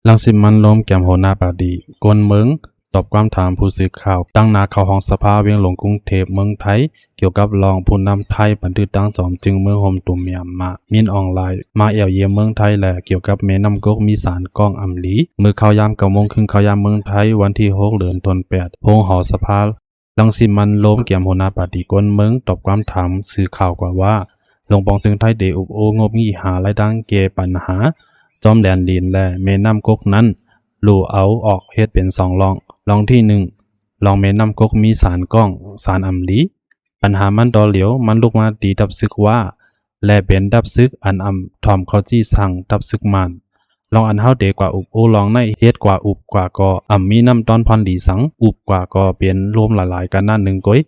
ลังสิมันล้มแก้มโหนาปาดีกวนเมืองตอบความถามผู้สื่อข่าวตั้งนาเข้าห้องสภาเวียงหลวงกรุงเทพเมืองไทยเกี่ยวกับรองผู้นำไทยบันทึกตั้งจอมจึงเมืองโฮมตุ่มเมียมมามินออนไลน์มาเอี่ยวเยี่ยมเมืองไทยและเกี่ยวกับแม่น้ำกกมีสารก้องอำลีมือเข้ายาม9 โมงครึ่งเข้ายามเมืองไทยวันที่6 เดือนธันวาคมโพงหอสภาลังสิมันล้มแก้มโหนาปาดีกวนเมืองตอบความถามสื่อข่าวกว่าว่าหลวงปองซึ่งไทยเดอุบโองบงี้หารายดังแก่ปัญหาจอมแดนดินและแม่น้ำกกนั้นลู่เอาออกเฮ็ดเป็น2ลองที่1ลองแม่น้ำกกมีสารก้องสารอำลีปัญหามันต่อเหลียวมันลุกมาตีดับซึกว่าและเป็นดับซึกอันทอมเขาจี้สั่งดับซึกมันลองอันเฮาเดกว่าอุบโอลองในเฮ็ดกว่าอุบกว่าก็มีน้ำตอนพรหลีสังอุบกว่าก็เป็นรวมหลายๆกันนั่น1ก้อย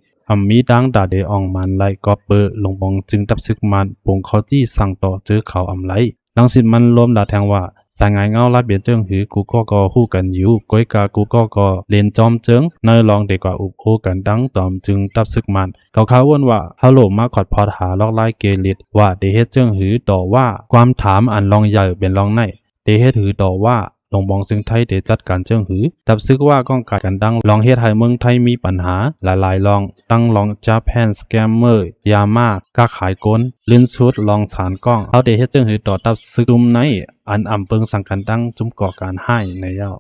มีดังดาเดอองมันไลก็เปลงบองจึงดับซึกมันปงเขาจี้สั่งต่อเจอเขาไลลังสิมันล้มดาแทงว่าสายงายเงาลัดเบียนเจิ้งหือกูก็ฮู้กันอยู่ก้อยกากูก็เล่นจอมเจิ้งเนยลองเด็กกว่าอุบโอกันดังตอมจึงตับซึกมันเขาวนว่าฮัลโหลมาขอดพอดหาลอกไล่เกลิดว่าเดเฮ็ดเจิ้งหือต่อว่าความถามอันลองใหญ่เป็นลองในเดเฮ็ดหือต่อว่าลงบองซึ่งไทยเดจัดการเจิ้งหือดับซึกว่าก้องกายกันดังลองเฮ็ดให้เมืองไทยมีปัญหาหลายลองตั้งลองจาแพนสแกมเมอร์ยามากกาขายก้นลื่นชุดลองสารก้องเอาเดเฮ็ดเจิ้งหือต่อดับซึกดุมในอันเปิงสังกันดังจุ่มก่อการให้ในเย้า